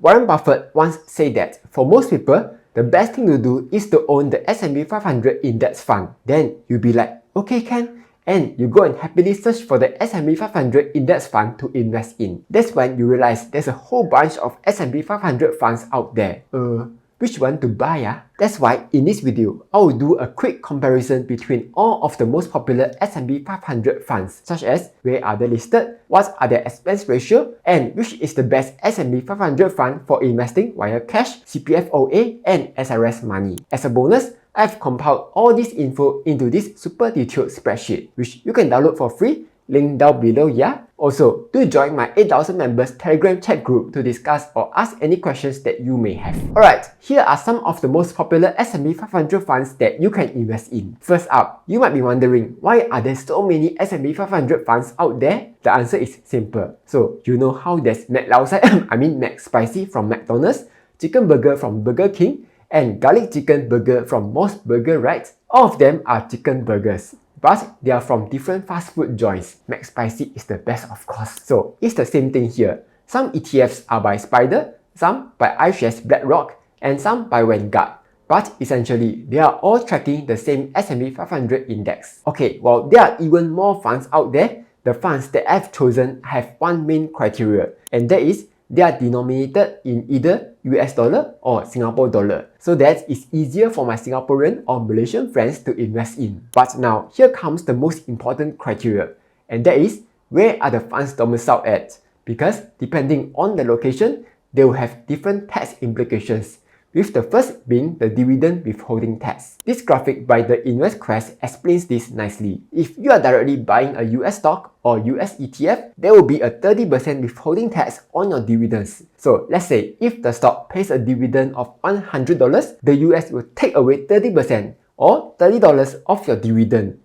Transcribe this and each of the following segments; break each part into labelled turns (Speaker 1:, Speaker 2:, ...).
Speaker 1: Warren Buffett once said that for most people, the best thing to do is to own the S&P 500 index fund. Then you'll be like, okay Ken, and you go and happily search for the S&P 500 index fund to invest in. That's when you realize there's a whole bunch of S&P 500 funds out there. Which one to buy? That's why in this video, I will do a quick comparison between all of the most popular S&P 500 funds, such as where are they listed, what are their expense ratio, and which is the best S&P 500 fund for investing via cash, CPFOA, and SRS money. As a bonus, I've compiled all this info into this super detailed spreadsheet, which you can download for free, link down below, yeah? Also, do join my 8,000 members Telegram chat group to discuss or ask any questions that you may have. Alright, here are some of the most popular S&P 500 funds that you can invest in. First up, you might be wondering, why are there so many S&P 500 funds out there? The answer is simple. So, you know how there's McSpicy from McDonald's, Chicken Burger from Burger King, and Garlic Chicken Burger from Moss Burger, right? All of them are chicken burgers, but they are from different fast food joints. McSpicy is the best, of course. So it's the same thing here. Some ETFs are by Spider, some by iShares BlackRock, and some by Vanguard. But essentially, they are all tracking the same S&P 500 index. Okay, well, there are even more funds out there. The funds that I've chosen have one main criteria, and that is they are denominated in either US dollar or Singapore dollar, so that it's easier for my Singaporean or Malaysian friends to invest in. But now, here comes the most important criteria, and that is where are the funds domiciled at? Because depending on the location, they will have different tax implications, with the first being the dividend withholding tax. This graphic by the InvestQuest explains this nicely. If you are directly buying a US stock or US ETF, there will be a 30% withholding tax on your dividends. So let's say if the stock pays a dividend of $100, the US will take away 30% or $30 of your dividend.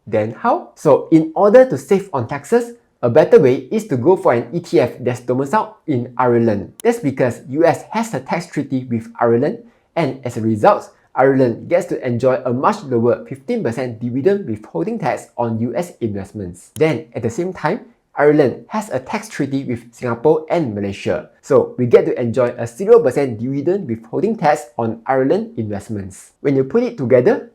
Speaker 1: Then how? So in order to save on taxes, a better way is to go for an ETF that's domiciled in Ireland. That's because US has a tax treaty with Ireland, and as a result, Ireland gets to enjoy a much lower 15% dividend withholding tax on US investments. Then at the same time, Ireland has a tax treaty with Singapore and Malaysia. So we get to enjoy a 0% dividend withholding tax on Ireland investments. When you put it together,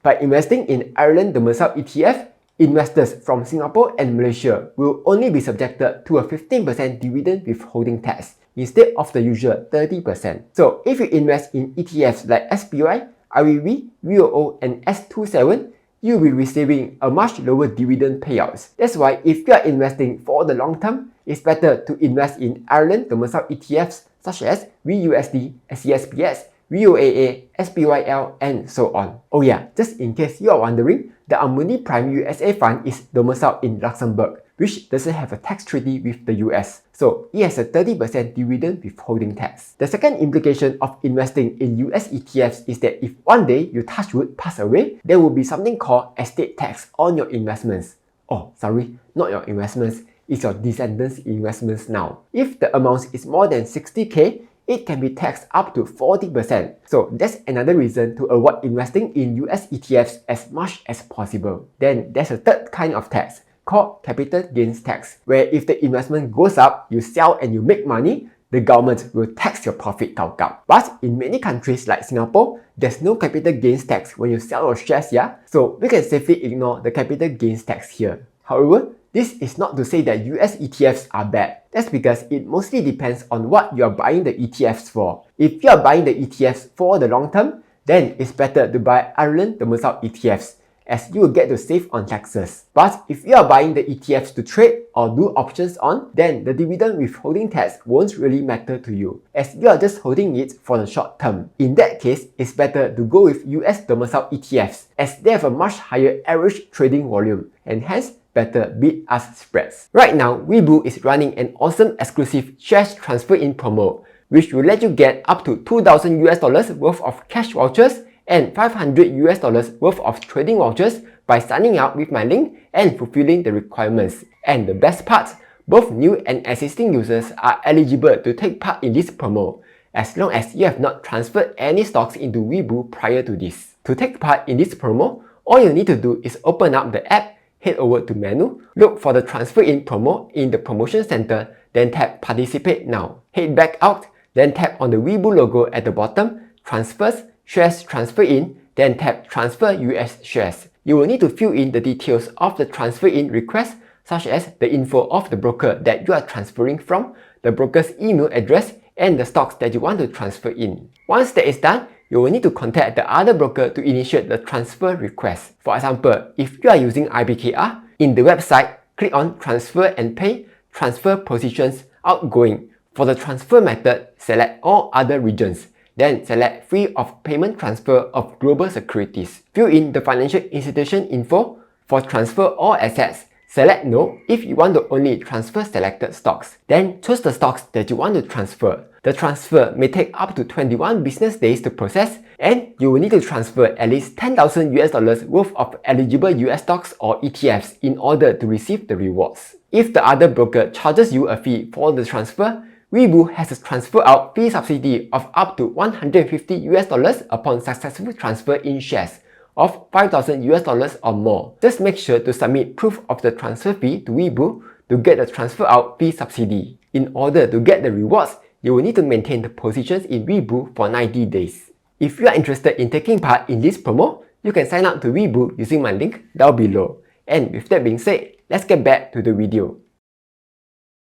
Speaker 1: by investing in Ireland domiciled ETF, investors from Singapore and Malaysia will only be subjected to a 15% dividend withholding tax instead of the usual 30%. So if you invest in ETFs like SPY, IVV, VOO, and S27, you'll be receiving a much lower dividend payouts. That's why if you are investing for the long term, it's better to invest in Ireland domiciled ETFs such as VUSD, CSPS, VOAA, SPYL, and so on. Oh yeah, just in case you are wondering, the Amundi Prime USA Fund is domiciled in Luxembourg, which doesn't have a tax treaty with the US. So it has a 30% dividend withholding tax. The second implication of investing in US ETFs is that if one day you touch wood pass away, there will be something called estate tax on your investments. Oh, sorry, not your investments, it's your descendants' investments now. If the amount is more than 60k, it can be taxed up to 40%. So that's another reason to avoid investing in US ETFs as much as possible. Then there's a third kind of tax called capital gains tax, where if the investment goes up, you sell and you make money, the government will tax your profit out. But in many countries like Singapore, there's no capital gains tax when you sell your shares, yeah? So we can safely ignore the capital gains tax here. However, this is not to say that US ETFs are bad. That's because it mostly depends on what you are buying the ETFs for. If you are buying the ETFs for the long term, then it's better to buy Ireland domiciled ETFs, as you will get to save on taxes. But if you are buying the ETFs to trade or do options on, then the dividend withholding tax won't really matter to you, as you are just holding it for the short term. In that case, it's better to go with US domiciled ETFs, as they have a much higher average trading volume, and hence better bid-ask spreads. Right now, Webull is running an awesome exclusive shares transfer in promo, which will let you get up to $2,000 worth of cash vouchers and $500 worth of trading vouchers by signing up with my link and fulfilling the requirements. And the best part, both new and existing users are eligible to take part in this promo, as long as you have not transferred any stocks into Webull prior to this. To take part in this promo, all you need to do is open up the app, head over to menu, look for the transfer in promo in the promotion center, then tap participate now. head back out, then tap on the Webull logo at the bottom, Transfers, Shares Transfer In, then tap Transfer US Shares. You will need to fill in the details of the transfer in request, such as the info of the broker that you are transferring from, the broker's email address, and the stocks that you want to transfer in. Once that is done, you will need to contact the other broker to initiate the transfer request. For example, if you are using IBKR, in the website, click on Transfer and Pay, Transfer Positions, Outgoing. For the transfer method, select all other regions. Then select Free of Payment Transfer of Global Securities. Fill in the financial institution info. For transfer all assets, select No if you want to only transfer selected stocks. Then choose the stocks that you want to transfer. The transfer may take up to 21 business days to process, and you will need to transfer at least $10,000 worth of eligible US stocks or ETFs in order to receive the rewards. If the other broker charges you a fee for the transfer, Webull has a transfer out fee subsidy of up to $150 upon successful transfer in shares of $5,000 or more. Just make sure to submit proof of the transfer fee to Webull to get the transfer out fee subsidy. In order to get the rewards, you will need to maintain the positions in Webull for 90 days. If you are interested in taking part in this promo, you can sign up to Webull using my link down below. And with that being said, let's get back to the video.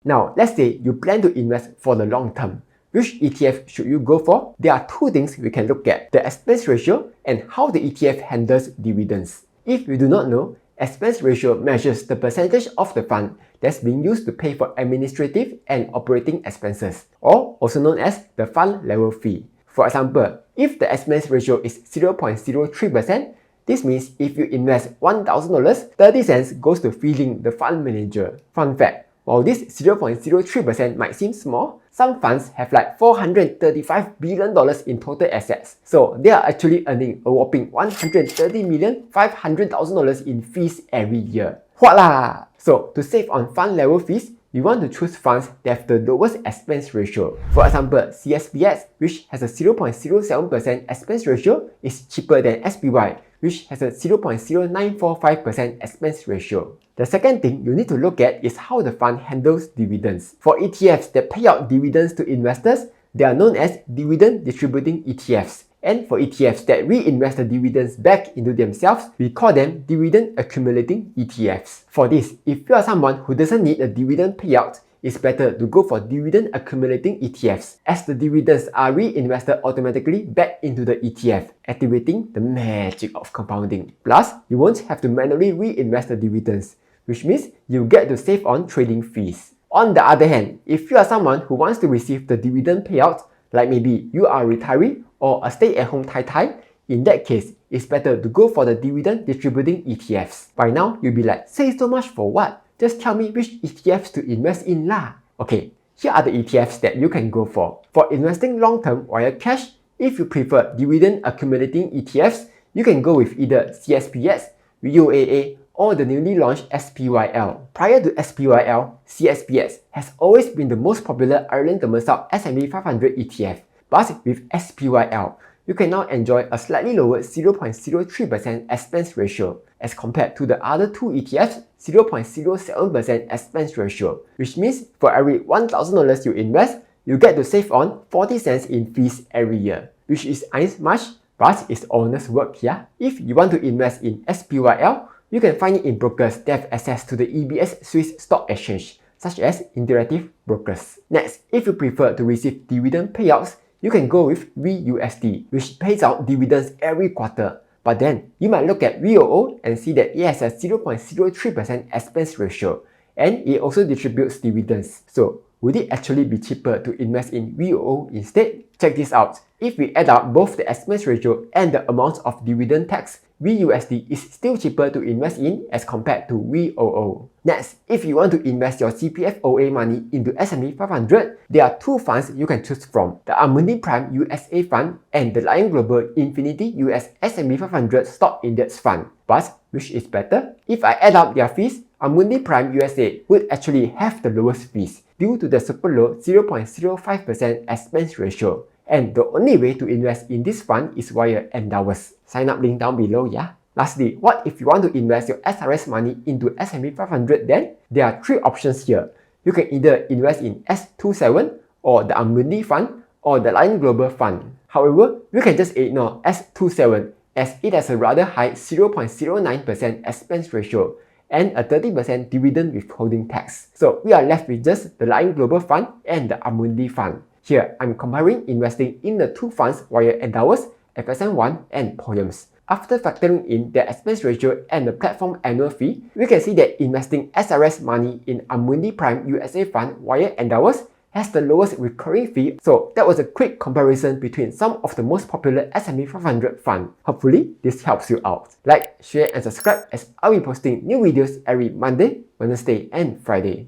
Speaker 1: Now, let's say you plan to invest for the long term. Which ETF should you go for? There are two things we can look at: the expense ratio and how the ETF handles dividends. If you do not know, expense ratio measures the percentage of the fund that's being used to pay for administrative and operating expenses, or also known as the fund level fee. For example, if the expense ratio is 0.03%, this means if you invest $1,000, 30 cents goes to feeding the fund manager. Fun fact, while this 0.03% might seem small, some funds have like $435 billion in total assets. So they are actually earning a whopping $130,500,000 in fees every year. Voila! So to save on fund level fees, you want to choose funds that have the lowest expense ratio. For example, CSPX, which has a 0.07% expense ratio, is cheaper than SPY, which has a 0.0945% expense ratio. The second thing you need to look at is how the fund handles dividends. For ETFs that pay out dividends to investors, they are known as dividend distributing ETFs. And for ETFs that reinvest the dividends back into themselves, we call them dividend accumulating ETFs. For this, if you are someone who doesn't need a dividend payout, it's better to go for dividend accumulating ETFs, as the dividends are reinvested automatically back into the ETF, activating the magic of compounding. Plus, you won't have to manually reinvest the dividends, which means you get to save on trading fees. On the other hand, if you are someone who wants to receive the dividend payout, like maybe you are a retiree or a stay-at-home tai-tai, in that case, it's better to go for the dividend distributing ETFs. By now, you'll be like, say so much for what? Just tell me which ETFs to invest in lah. Okay, here are the ETFs that you can go for. For investing long-term via cash, if you prefer dividend accumulating ETFs, you can go with either CSPX, UAA, or the newly launched SPYL. Prior to SPYL, CSPX has always been the most popular Ireland Domiciled S&P 500 ETF. But with SPYL, you can now enjoy a slightly lower 0.03% expense ratio as compared to the other two ETFs' 0.07% expense ratio, which means for every $1,000 you invest, you get to save on 40 cents in fees every year, which is ain't much, but it's honest work, yeah? If you want to invest in SPYL, you can find it in brokers that have access to the EBS Swiss Stock Exchange, such as Interactive Brokers. Next, if you prefer to receive dividend payouts, you can go with VUSD, which pays out dividends every quarter. But then, you might look at VOO and see that it has a 0.03% expense ratio, and it also distributes dividends. So, would it actually be cheaper to invest in VOO instead? Check this out. If we add up both the expense ratio and the amount of dividend tax, VUSD is still cheaper to invest in as compared to VOO. Next, if you want to invest your CPF OA money into S&P 500, there are two funds you can choose from: the Amundi Prime USA Fund and the Lion Global Infinity US S&P 500 Stock Index Fund. But which is better? If I add up their fees, Amundi Prime USA would actually have the lowest fees due to the super low 0.05% expense ratio. And the only way to invest in this fund is via Endowus. Sign up link down below, yeah? Lastly, what if you want to invest your SRS money into S&P 500 then? There are three options here. You can either invest in S27 or the Amundi Fund, or the Lion Global Fund. However, we can just ignore S27 as it has a rather high 0.09% expense ratio and a 30% dividend withholding tax. So we are left with just the Lion Global Fund and the Amundi Fund. Here, I'm comparing investing in the two funds via Endowus, FSM1 and Poems. After factoring in the expense ratio and the platform annual fee, we can see that investing SRS money in Amundi Prime USA Fund via Endowus has the lowest recurring fee. So that was a quick comparison between some of the most popular S&P 500 funds. Hopefully, this helps you out. Like, share and subscribe as I'll be posting new videos every Monday, Wednesday and Friday.